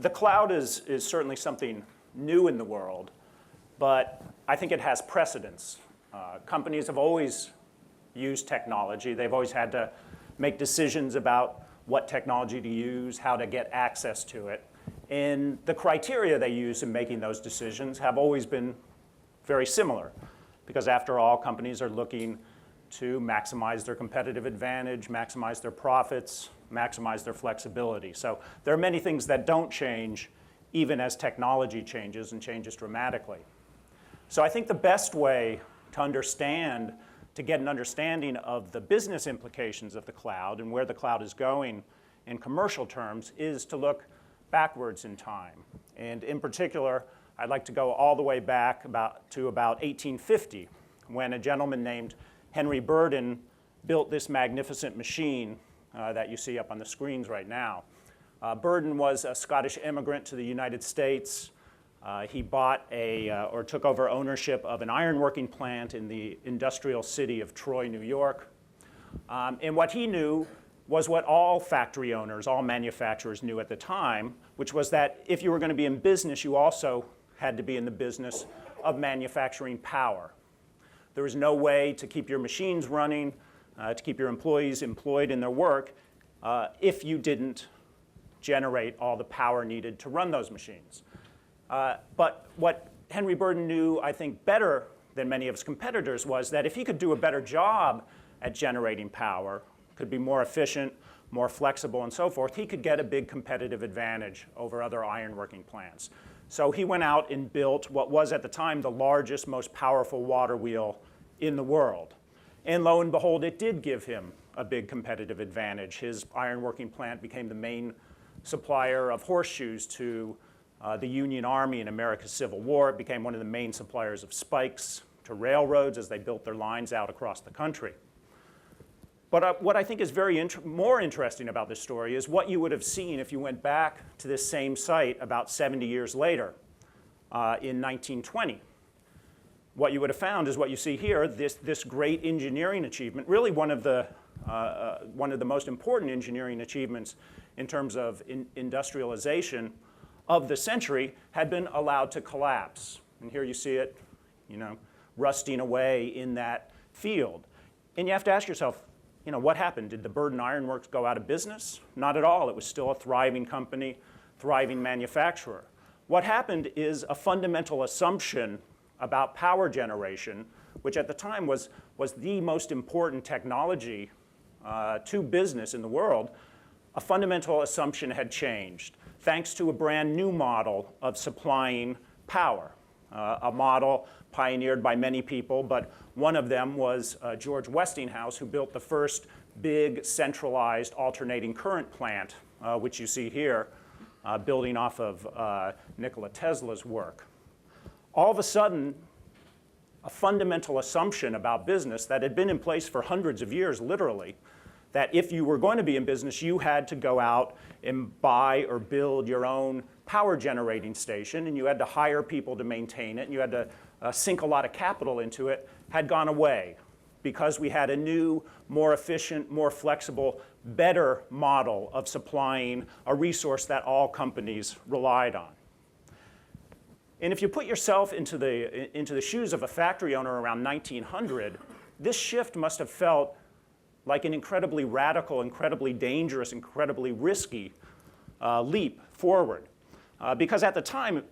The cloud is certainly something new in the world, but I think it has precedence. Companies have always used technology. They've always had to make decisions about what technology to use, how to get access to it. And the criteria they use in making those decisions have always been very similar, because after all, companies are looking to maximize their competitive advantage, maximize their profits, maximize their flexibility. So there are many things that don't change even as technology changes and changes dramatically. So I think the best way to get an understanding of the business implications of the cloud and where the cloud is going in commercial terms is to look backwards in time. And in particular, I'd like to go all the way back to about 1850, when a gentleman named Henry Burden built this magnificent machine that you see up on the screens right now. Burden was a Scottish immigrant to the United States. He bought or took over ownership of an ironworking plant in the industrial city of Troy, New York. And what he knew was what all factory owners, all manufacturers knew at the time, which was that if you were going to be in business, you also had to be in the business of manufacturing power. There was no way to keep your machines running, to keep your employees employed in their work, if you didn't generate all the power needed to run those machines. But what Henry Burden knew, I think, better than many of his competitors was that if he could do a better job at generating power, could be more efficient, more flexible, and so forth, he could get a big competitive advantage over other ironworking plants. So he went out and built what was at the time the largest, most powerful water wheel in the world. And lo and behold, it did give him a big competitive advantage. His ironworking plant became the main supplier of horseshoes to the Union Army in America's Civil War. It became one of the main suppliers of spikes to railroads as they built their lines out across the country. But what I think is more interesting about this story is what you would have seen if you went back to this same site about 70 years later in 1920. What you would have found is what you see here, this great engineering achievement, really one of the most important engineering achievements in terms of industrialization of the century, had been allowed to collapse. And here you see it, rusting away in that field. And you have to ask yourself, what happened? Did the Burden Iron Works go out of business? Not at all. It was still a thriving company, thriving manufacturer. What happened is a fundamental assumption about power generation, which at the time was the most important technology to business in the world. A fundamental assumption had changed thanks to a brand new model of supplying power, a model pioneered by many people, but one of them was George Westinghouse, who built the first big centralized alternating current plant, which you see here, building off of Nikola Tesla's work. All of a sudden, a fundamental assumption about business that had been in place for hundreds of years, literally, that if you were going to be in business, you had to go out and buy or build your own power generating station, and you had to hire people to maintain it, and you had to sink a lot of capital into it, had gone away because we had a new, more efficient, more flexible, better model of supplying a resource that all companies relied on. And if you put yourself into the shoes of a factory owner around 1900, this shift must have felt like an incredibly radical, incredibly dangerous, incredibly risky leap forward. Because at the time,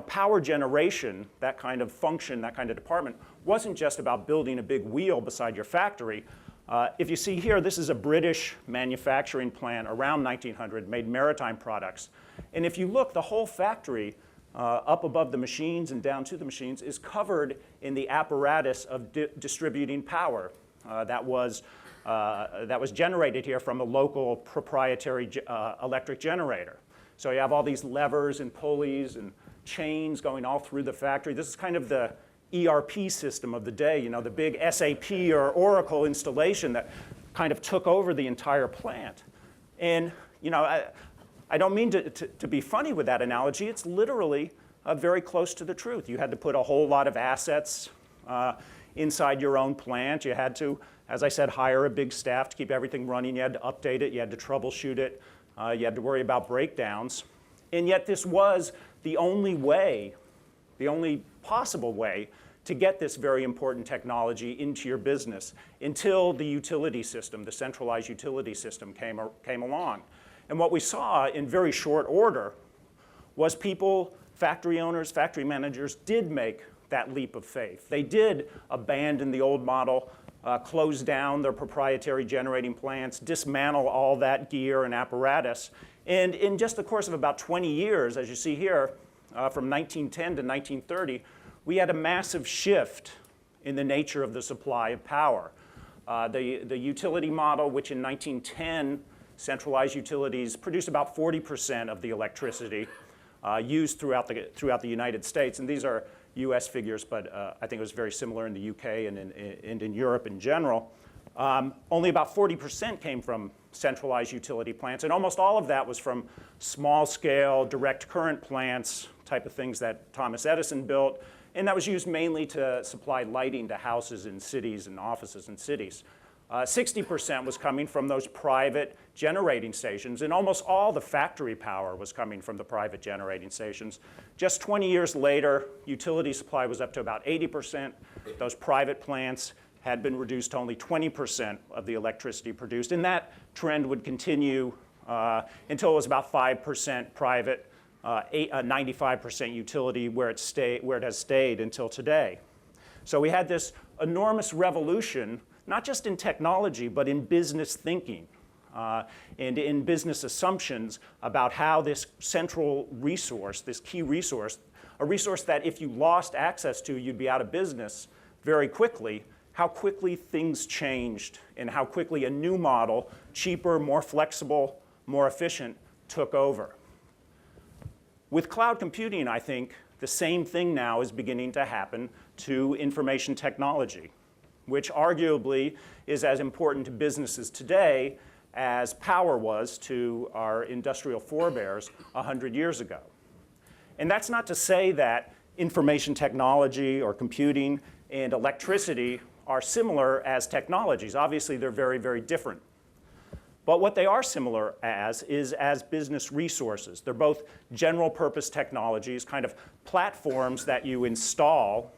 power generation, that kind of function, that kind of department, wasn't just about building a big wheel beside your factory. If you see here, this is a British manufacturing plant around 1900, made maritime products. And if you look, the whole factory, up above the machines and down to the machines, is covered in the apparatus of distributing power that was generated here from a local proprietary electric generator. So you have all these levers and pulleys and chains going all through the factory. This is kind of the ERP system of the day, the big SAP or Oracle installation that kind of took over the entire plant. And I don't mean to be funny with that analogy. It's literally very close to the truth. You had to put a whole lot of assets inside your own plant. You had to, as I said, hire a big staff to keep everything running. You had to update it. You had to troubleshoot it. You had to worry about breakdowns. And yet this was the only way, the only possible way to get this very important technology into your business until the utility system, the centralized utility system came along. And what we saw in very short order was people, factory owners, factory managers did make that leap of faith. They did abandon the old model, close down their proprietary generating plants, dismantle all that gear and apparatus. And in just the course of about 20 years, as you see here, from 1910 to 1930, we had a massive shift in the nature of the supply of power. The utility model, which in 1910, centralized utilities produced about 40% of the electricity used throughout the United States. And these are US figures, but I think it was very similar in the UK and in Europe in general. Only about 40% came from centralized utility plants, and almost all of that was from small-scale, direct current plants, type of things that Thomas Edison built, and that was used mainly to supply lighting to houses in cities and offices in cities. 60% was coming from those private generating stations, and almost all the factory power was coming from the private generating stations. Just 20 years later, utility supply was up to about 80%. Those private plants had been reduced to only 20% of the electricity produced, and that trend would continue until it was about 5% private, 95% utility, where it has stayed until today. So we had this enormous revolution, not just in technology, but in business thinking and in business assumptions about how this central resource, this key resource, a resource that if you lost access to, you'd be out of business very quickly, how quickly things changed and how quickly a new model, cheaper, more flexible, more efficient, took over. With cloud computing, I think the same thing now is beginning to happen to information technology, which arguably is as important to businesses today as power was to our industrial forebears 100 years ago. And that's not to say that information technology or computing and electricity are similar as technologies. Obviously, they're very, very different. But what they are similar as is as business resources. They're both general purpose technologies, kind of platforms that you install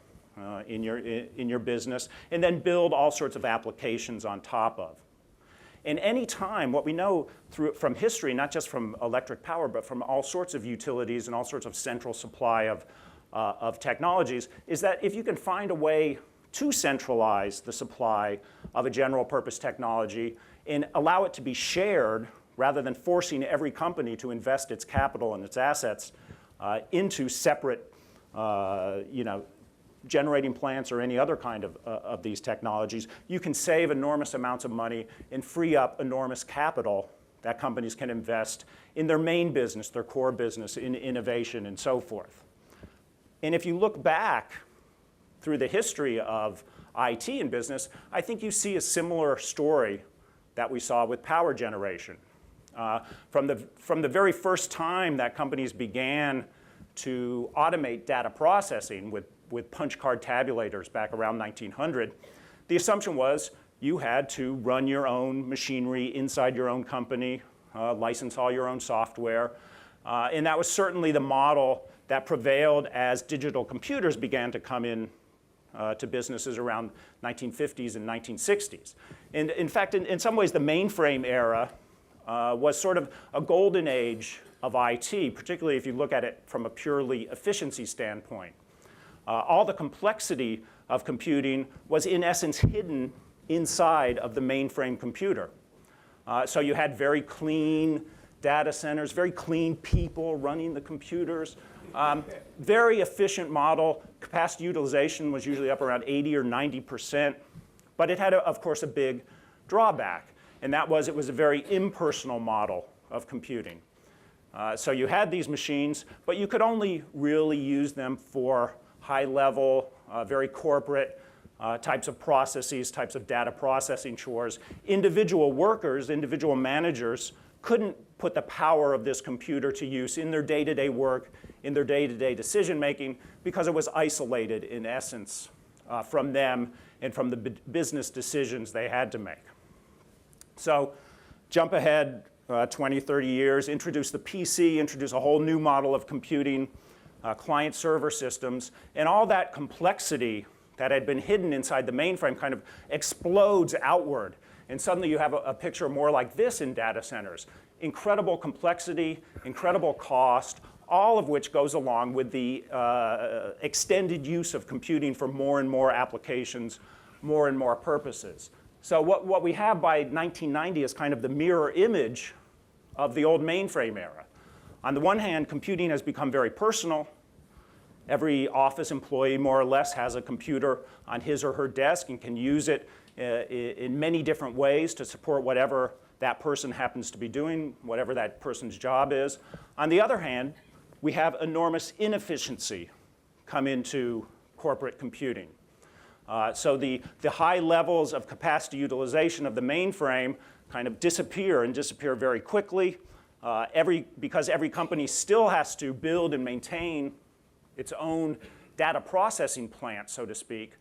in your business and then build all sorts of applications on top of. And any time, what we know from history, not just from electric power, but from all sorts of utilities and all sorts of central supply of technologies, is that if you can find a way to centralize the supply of a general purpose technology and allow it to be shared rather than forcing every company to invest its capital and its assets into separate generating plants or any other kind of these technologies, you can save enormous amounts of money and free up enormous capital that companies can invest in their main business, their core business, in innovation and so forth. And if you look back through the history of IT in business, I think you see a similar story that we saw with power generation. From the very first time that companies began to automate data processing with punch card tabulators back around 1900, the assumption was you had to run your own machinery inside your own company, license all your own software, and that was certainly the model that prevailed as digital computers began to come in to businesses around 1950s and 1960s. And in fact, in some ways, the mainframe era was sort of a golden age of IT, particularly if you look at it from a purely efficiency standpoint. All the complexity of computing was in essence hidden inside of the mainframe computer. So you had very clean data centers, very clean people running the computers, very efficient model. Capacity utilization was usually up around 80 or 90%, but it had, of course, a big drawback, and that was it was a very impersonal model of computing. So you had these machines, but you could only really use them for high-level, very corporate types of processes, types of data processing chores. Individual workers, individual managers couldn't put the power of this computer to use in their day-to-day work, in their day-to-day decision-making, because it was isolated, in essence, from them and from the business decisions they had to make. So jump ahead 20, 30 years, introduced the PC, introduced a whole new model of computing, client-server systems, and all that complexity that had been hidden inside the mainframe kind of explodes outward. And suddenly you have a picture more like this in data centers. Incredible complexity, incredible cost, all of which goes along with the extended use of computing for more and more applications, more and more purposes. So what we have by 1990 is kind of the mirror image of the old mainframe era. On the one hand, computing has become very personal. Every office employee, more or less, has a computer on his or her desk and can use it in many different ways to support whatever that person happens to be doing, whatever that person's job is. On the other hand, we have enormous inefficiency come into corporate computing. So the high levels of capacity utilization of the mainframe kind of disappear and disappear very quickly because every company still has to build and maintain its own data processing plant, so to speak.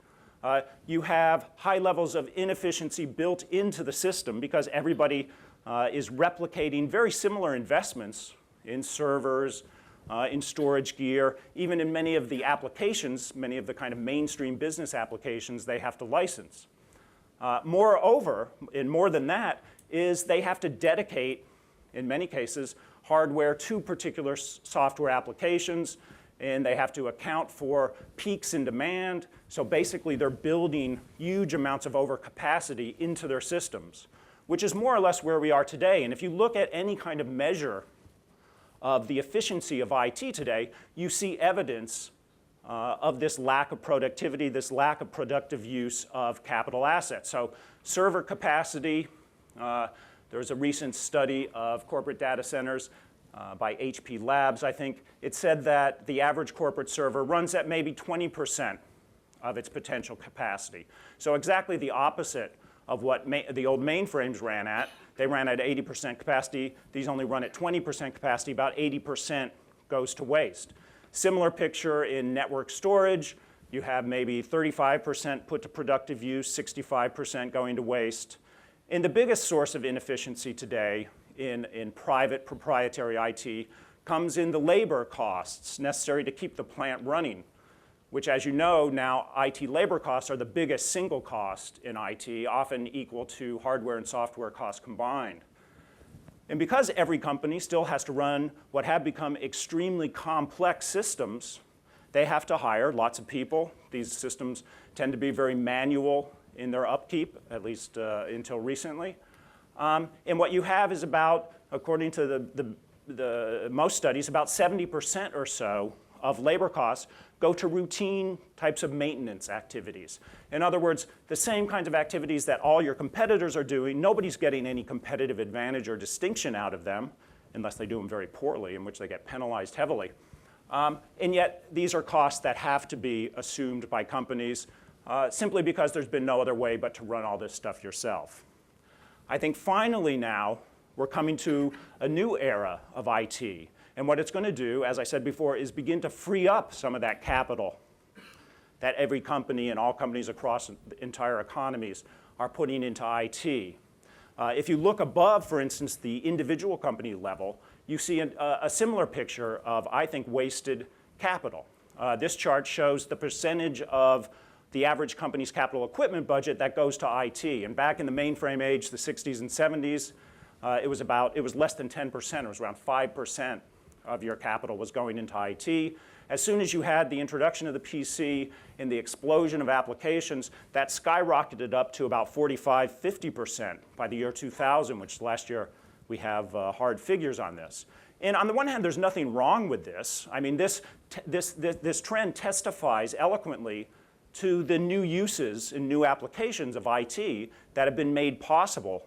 You have high levels of inefficiency built into the system because everybody is replicating very similar investments in servers, in storage gear, even in many of the applications, many of the kind of mainstream business applications they have to license. Moreover, and more than that, is they have to dedicate, in many cases, hardware to particular software applications, and they have to account for peaks in demand. So basically, they're building huge amounts of overcapacity into their systems, which is more or less where we are today. And if you look at any kind of measure of the efficiency of IT today, you see evidence of this lack of productivity, this lack of productive use of capital assets. So server capacity, there's a recent study of corporate data centers by HP Labs, I think. It said that the average corporate server runs at maybe 20% of its potential capacity. So exactly the opposite of what the old mainframes ran at. They ran at 80% capacity. These only run at 20% capacity. About 80% goes to waste. Similar picture in network storage. You have maybe 35% put to productive use, 65% going to waste. And the biggest source of inefficiency today in private proprietary IT comes in the labor costs necessary to keep the plant running, which, as you know, now IT labor costs are the biggest single cost in IT, often equal to hardware and software costs combined. And because every company still has to run what have become extremely complex systems, they have to hire lots of people. These systems tend to be very manual in their upkeep, at least until recently. And what you have is about, according to the most studies, about 70% or so of labor costs go to routine types of maintenance activities. In other words, the same kinds of activities that all your competitors are doing, nobody's getting any competitive advantage or distinction out of them, unless they do them very poorly, in which they get penalized heavily. And yet, these are costs that have to be assumed by companies simply because there's been no other way but to run all this stuff yourself. I think finally now, we're coming to a new era of IT. And what it's going to do, as I said before, is begin to free up some of that capital that every company and all companies across entire economies are putting into IT. If you look above, for instance, the individual company level, you see a similar picture of, I think, wasted capital. This chart shows the percentage of the average company's capital equipment budget that goes to IT. And back in the mainframe age, the 60s and 70s, it was less than 10%. It was around 5% of your capital was going into IT. As soon as you had the introduction of the PC and the explosion of applications, that skyrocketed up to about 45, 50% by the year 2000, which last year we have hard figures on this. And on the one hand, there's nothing wrong with this. I mean, this trend testifies eloquently to the new uses and new applications of IT that have been made possible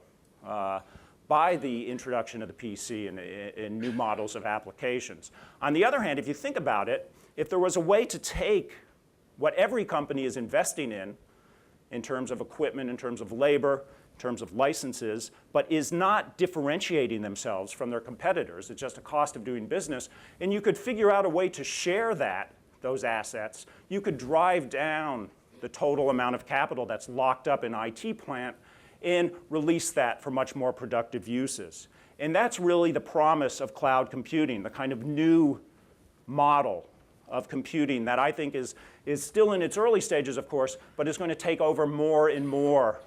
by the introduction of the PC and new models of applications. On the other hand, if you think about it, if there was a way to take what every company is investing in terms of equipment, in terms of labor, in terms of licenses, but is not differentiating themselves from their competitors, it's just a cost of doing business, and you could figure out a way to share those assets, you could drive down the total amount of capital that's locked up in IT plant and release that for much more productive uses. And that's really the promise of cloud computing, the kind of new model of computing that I think is still in its early stages, of course, but is going to take over more and more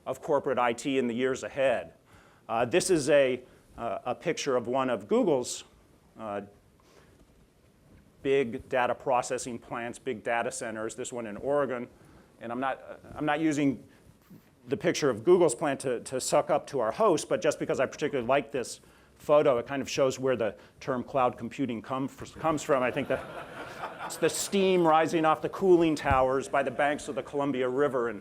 of corporate IT in the years ahead. This is a picture of one of Google's big data processing plants, big data centers, this one in Oregon. And I'm not using the picture of Google's plant to suck up to our host, but just because I particularly like this photo, it kind of shows where the term cloud computing comes from. I think that it's the steam rising off the cooling towers by the banks of the Columbia River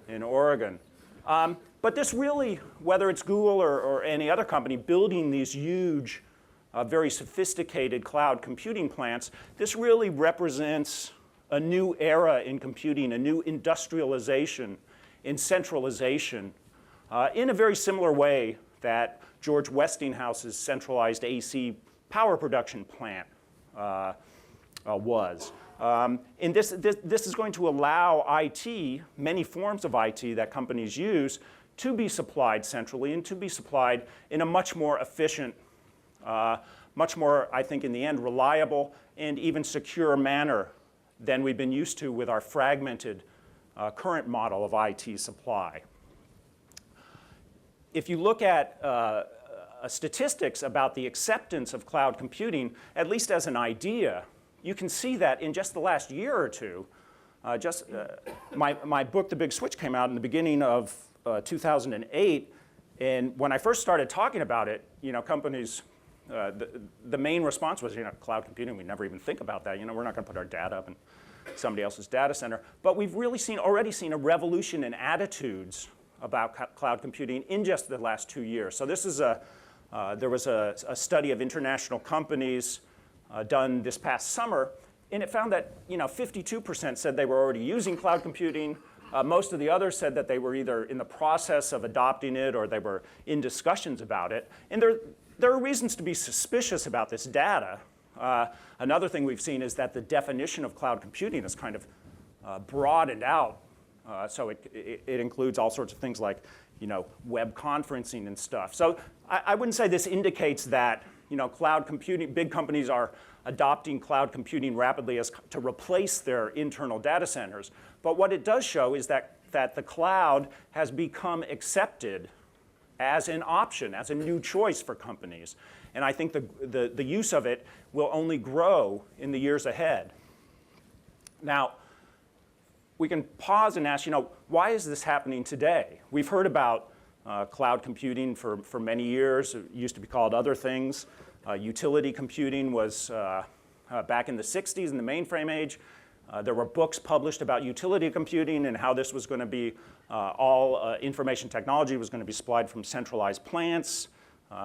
in Oregon. But this really, whether it's Google or any other company building these huge, very sophisticated cloud computing plants, this really represents a new era in computing, a new industrialization in centralization, in a very similar way that George Westinghouse's centralized AC power production plant was. And this is going to allow IT, many forms of IT that companies use, to be supplied centrally and to be supplied in a much more efficient, much more, I think, in the end, reliable and even secure manner than we've been used to with our fragmented current model of IT supply. If you look at statistics about the acceptance of cloud computing, at least as an idea, you can see that in just the last year or two, my book, The Big Switch, came out in the beginning of 2008, and when I first started talking about it, companies, the main response was, cloud computing, we never even think about that. We're not going to put our data up in somebody else's data center. But we've really already seen a revolution in attitudes about cloud computing in just the last 2 years. So this is there was a study of international companies done this past summer, and it found that 52% said they were already using cloud computing. Most of the others said that they were either in the process of adopting it or they were in discussions about it. And there are reasons to be suspicious about this data. Another thing we've seen is that the definition of cloud computing is kind of broadened out. So it includes all sorts of things like web conferencing and stuff. So I wouldn't say this indicates that cloud computing, big companies are adopting cloud computing rapidly to replace their internal data centers. But what it does show is that the cloud has become accepted as an option, as a new choice for companies. And I think the use of it will only grow in the years ahead. Now, we can pause and ask, why is this happening today? We've heard about cloud computing for many years. It used to be called other things. Utility computing was back in the 60s in the mainframe age. There were books published about utility computing and how this was going to be all information technology was going to be supplied from centralized plants.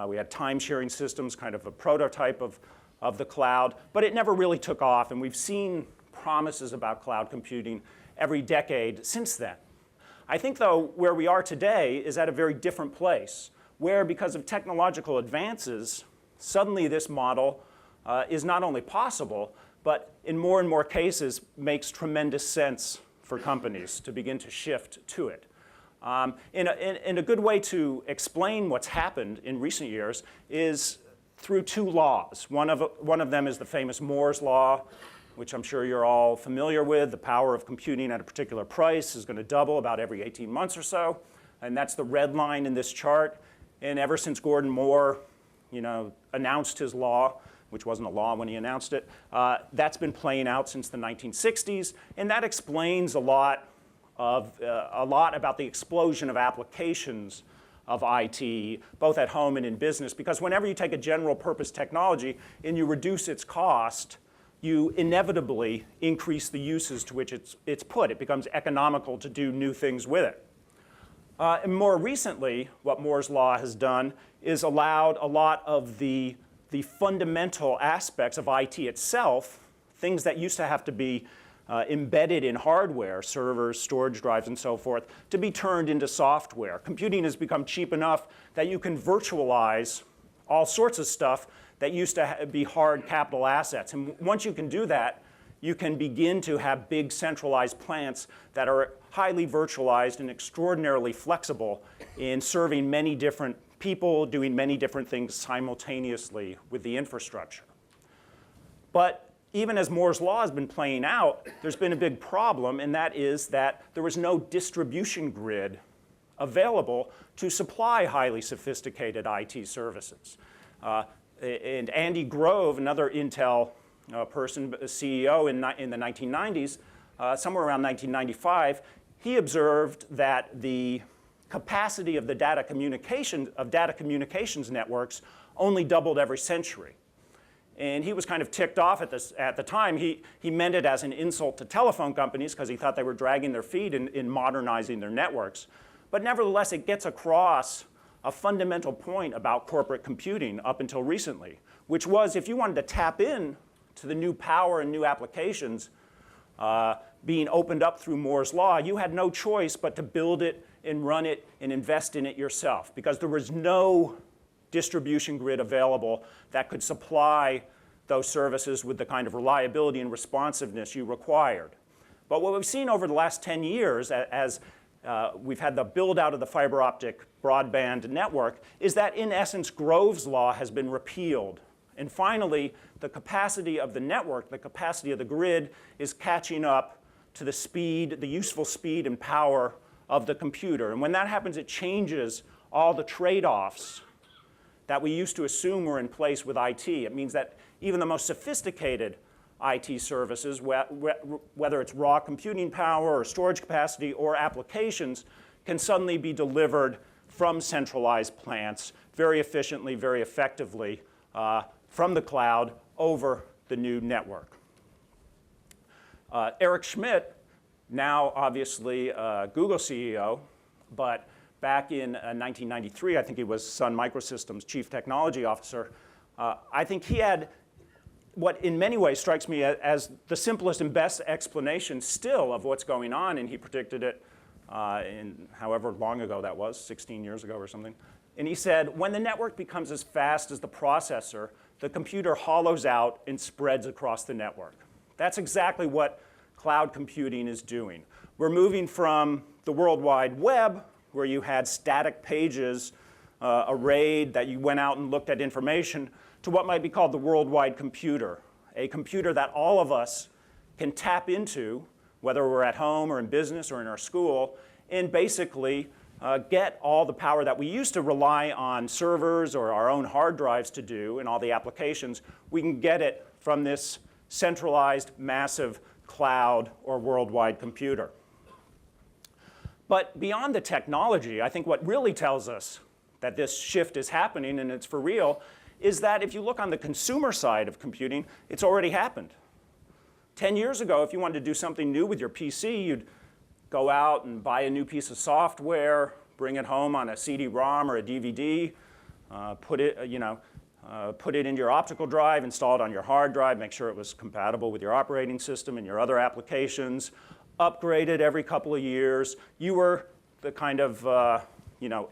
We had time-sharing systems, kind of a prototype of the cloud, but it never really took off, and we've seen promises about cloud computing every decade since then. I think, though, where we are today is at a very different place, where because of technological advances, suddenly this model is not only possible, but in more and more cases makes tremendous sense for companies to begin to shift to it. And a good way to explain what's happened in recent years is through two laws. One of them is the famous Moore's law, which I'm sure you're all familiar with. The power of computing at a particular price is going to double about every 18 months or so. And that's the red line in this chart. And ever since Gordon Moore announced his law, which wasn't a law when he announced it, that's been playing out since the 1960s. And that explains a lot about the explosion of applications of IT, both at home and in business. Because whenever you take a general purpose technology and you reduce its cost, you inevitably increase the uses to which it's put. It becomes economical to do new things with it. And more recently, what Moore's law has done is allowed a lot of the fundamental aspects of IT itself, things that used to have to be embedded in hardware, servers, storage drives, and so forth, to be turned into software. Computing has become cheap enough that you can virtualize all sorts of stuff that used to be hard capital assets. And once you can do that, you can begin to have big centralized plants that are highly virtualized and extraordinarily flexible in serving many different people, doing many different things simultaneously with the infrastructure. But even as Moore's law has been playing out, there's been a big problem, and that is that there was no distribution grid available to supply highly sophisticated IT services. And Andy Grove, another Intel person, a CEO in the 1990s, somewhere around 1995, he observed that the capacity of the data communications networks only doubled every century. And he was kind of ticked off at this at the time. He meant it as an insult to telephone companies because he thought they were dragging their feet in modernizing their networks. But nevertheless, it gets across a fundamental point about corporate computing up until recently, which was if you wanted to tap in to the new power and new applications being opened up through Moore's law, you had no choice but to build it and run it and invest in it yourself, because there was no distribution grid available that could supply those services with the kind of reliability and responsiveness you required. But what we've seen over the last 10 years as we've had the build out of the fiber optic broadband network is that in essence Grove's law has been repealed. And finally, the capacity of the network, the capacity of the grid is catching up to the speed, the useful speed and power of the computer. And when that happens, it changes all the trade-offs that we used to assume were in place with IT. It means that even the most sophisticated IT services, whether it's raw computing power or storage capacity or applications, can suddenly be delivered from centralized plants very efficiently, very effectively from the cloud over the new network. Eric Schmidt, now obviously Google CEO, but back in 1993, I think he was Sun Microsystems Chief Technology Officer. I think he had what in many ways strikes me as the simplest and best explanation still of what's going on, and he predicted it in however long ago that was, 16 years ago or something. And he said, when the network becomes as fast as the processor, the computer hollows out and spreads across the network. That's exactly what cloud computing is doing. We're moving from the World Wide Web, where you had static pages arrayed that you went out and looked at information, to what might be called the worldwide computer, a computer that all of us can tap into, whether we're at home or in business or in our school, and basically get all the power that we used to rely on servers or our own hard drives to do and all the applications. We can get it from this centralized, massive cloud or worldwide computer. But beyond the technology, I think what really tells us that this shift is happening and it's for real is that if you look on the consumer side of computing, it's already happened. 10 years ago, if you wanted to do something new with your PC, you'd go out and buy a new piece of software, bring it home on a CD-ROM or a DVD, put it in your optical drive, install it on your hard drive, make sure it was compatible with your operating system and your other applications, upgrade it every couple of years. You were the kind of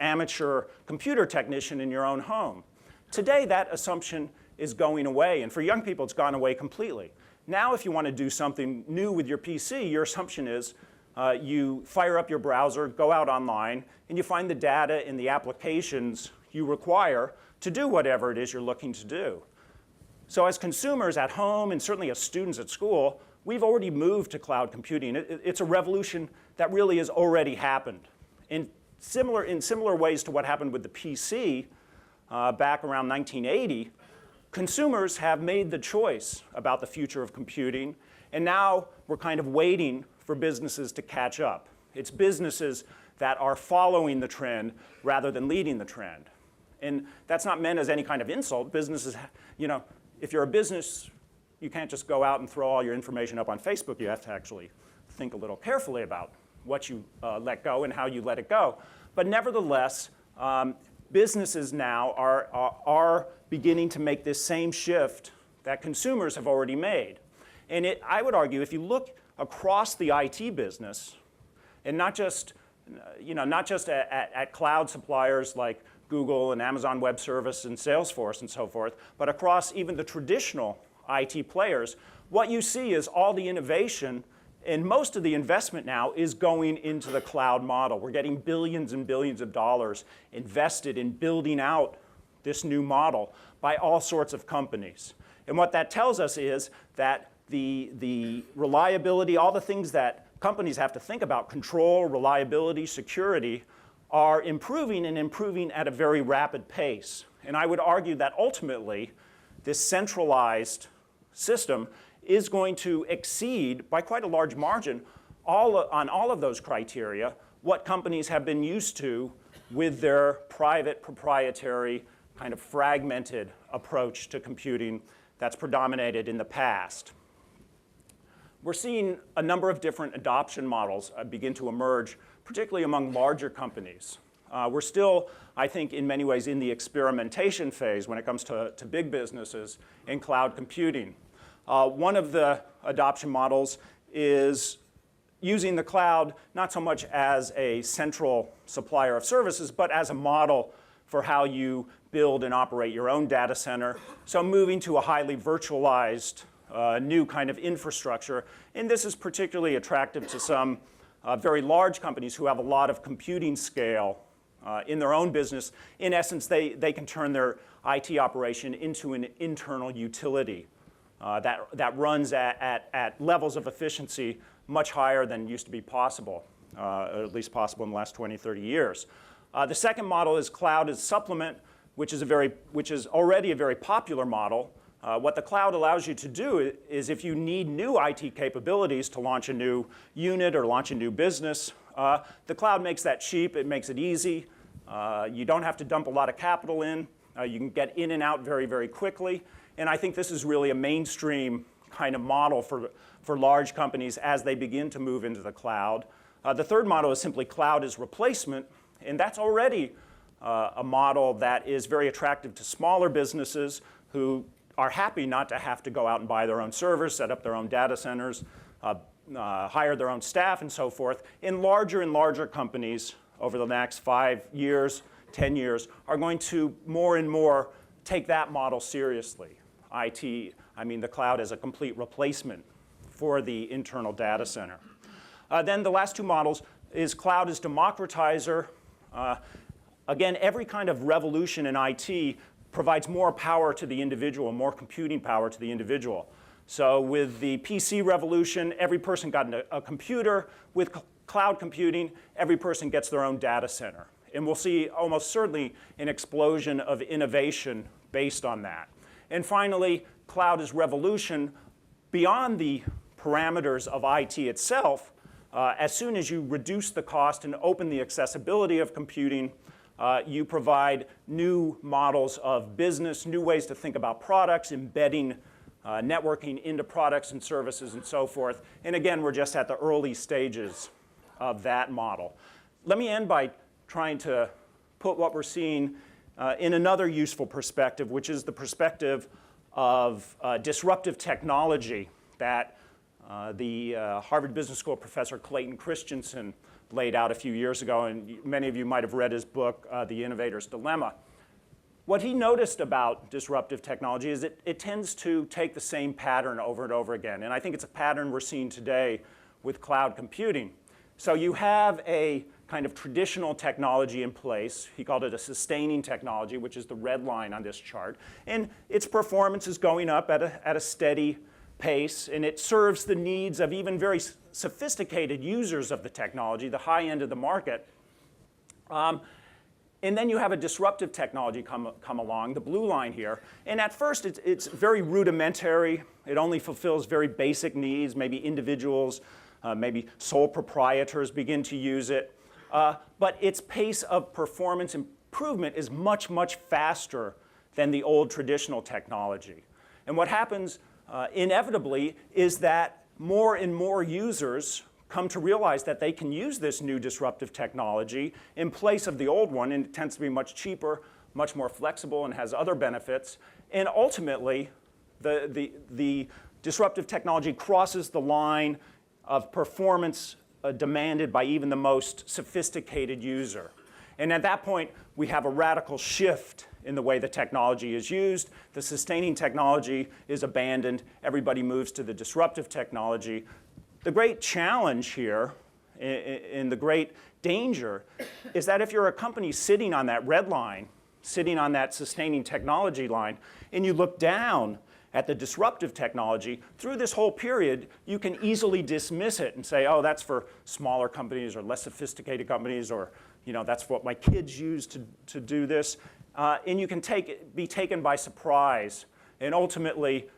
amateur computer technician in your own home. Today, that assumption is going away, and for young people, it's gone away completely. Now, if you want to do something new with your PC, your assumption is you fire up your browser, go out online, and you find the data and the applications you require to do whatever it is you're looking to do. So as consumers at home, and certainly as students at school, we've already moved to cloud computing. It's a revolution that really has already happened. In similar ways to what happened with the PC back around 1980, consumers have made the choice about the future of computing, and now we're kind of waiting for businesses to catch up. It's businesses that are following the trend rather than leading the trend. And that's not meant as any kind of insult. Businesses, if you're a business, you can't just go out and throw all your information up on Facebook. You have to actually think a little carefully about what you let go and how you let it go. But nevertheless, businesses now are beginning to make this same shift that consumers have already made. And I would argue, if you look across the IT business, and not just at cloud suppliers like Google and Amazon Web Service and Salesforce and so forth, but across even the traditional IT players, what you see is all the innovation and most of the investment now is going into the cloud model. We're getting billions and billions of dollars invested in building out this new model by all sorts of companies. And what that tells us is that the reliability, all the things that companies have to think about, control, reliability, security, are improving and improving at a very rapid pace. And I would argue that ultimately, this centralized system is going to exceed, by quite a large margin, on all of those criteria, what companies have been used to with their private, proprietary, kind of fragmented approach to computing that's predominated in the past. We're seeing a number of different adoption models begin to emerge, particularly among larger companies. We're still, I think, in many ways in the experimentation phase when it comes to big businesses in cloud computing. One of the adoption models is using the cloud not so much as a central supplier of services, but as a model for how you build and operate your own data center. So moving to a highly virtualized new kind of infrastructure. And this is particularly attractive to some very large companies who have a lot of computing scale in their own business. In essence, they can turn their IT operation into an internal utility that runs at levels of efficiency much higher than used to be possible, or at least possible in the last 20, 30 years. The second model is cloud as supplement, which is already a very popular model. What the cloud allows you to do is if you need new IT capabilities to launch a new unit or launch a new business, the cloud makes that cheap, it makes it easy. You don't have to dump a lot of capital in. You can get in and out very, very quickly. And I think this is really a mainstream kind of model for large companies as they begin to move into the cloud. The third model is simply cloud as replacement, and that's already a model that is very attractive to smaller businesses who are happy not to have to go out and buy their own servers, set up their own data centers, hire their own staff, and so forth. And larger companies over the next 5 years, 10 years, are going to more and more take that model seriously. The cloud as a complete replacement for the internal data center. Then the last two models is cloud as democratizer. Again, every kind of revolution in IT provides more power to the individual, more computing power to the individual. So with the PC revolution, every person got a computer. With cloud computing, every person gets their own data center. And we'll see almost certainly an explosion of innovation based on that. And finally, cloud as revolution beyond the parameters of IT itself. As soon as you reduce the cost and open the accessibility of computing, you provide new models of business, new ways to think about products, embedding networking into products and services and so forth. And again, we're just at the early stages of that model. Let me end by trying to put what we're seeing in another useful perspective, which is the perspective of disruptive technology that the Harvard Business School professor Clayton Christensen laid out a few years ago, and many of you might have read his book, The Innovator's Dilemma. What he noticed about disruptive technology is it tends to take the same pattern over and over again, and I think it's a pattern we're seeing today with cloud computing. So you have a kind of traditional technology in place. He called it a sustaining technology, which is the red line on this chart, and its performance is going up at a steady pace, and it serves the needs of even very sophisticated users of the technology, the high end of the market. And then you have a disruptive technology come along, the blue line here. And at first, it's very rudimentary. It only fulfills very basic needs. Maybe individuals, maybe sole proprietors begin to use it. But its pace of performance improvement is much, much faster than the old traditional technology. And what happens inevitably is that more and more users come to realize that they can use this new disruptive technology in place of the old one, and it tends to be much cheaper, much more flexible, and has other benefits. And ultimately, the disruptive technology crosses the line of performance demanded by even the most sophisticated user. And at that point, we have a radical shift in the way the technology is used. The sustaining technology is abandoned. Everybody moves to the disruptive technology. The great challenge here, and the great danger, is that if you're a company sitting on that red line, sitting on that sustaining technology line, and you look down at the disruptive technology, through this whole period, you can easily dismiss it and say, oh, that's for smaller companies or less sophisticated companies, or that's what my kids use to do this. And you can be taken by surprise. And ultimately,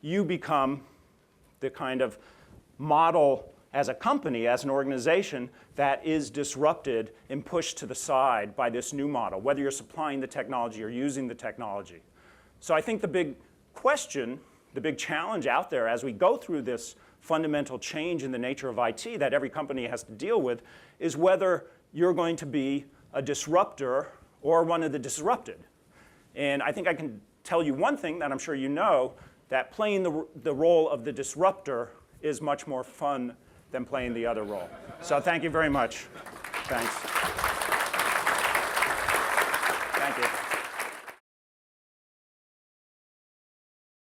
you become the kind of model as a company, as an organization, that is disrupted and pushed to the side by this new model, whether you're supplying the technology or using the technology. So I think the big question, the big challenge out there as we go through this fundamental change in the nature of IT that every company has to deal with, is whether you're going to be a disruptor or one of the disrupted. And I think I can tell you one thing that I'm sure you know, that playing the role of the disruptor is much more fun than playing the other role. So thank you very much. Thanks. Thank you.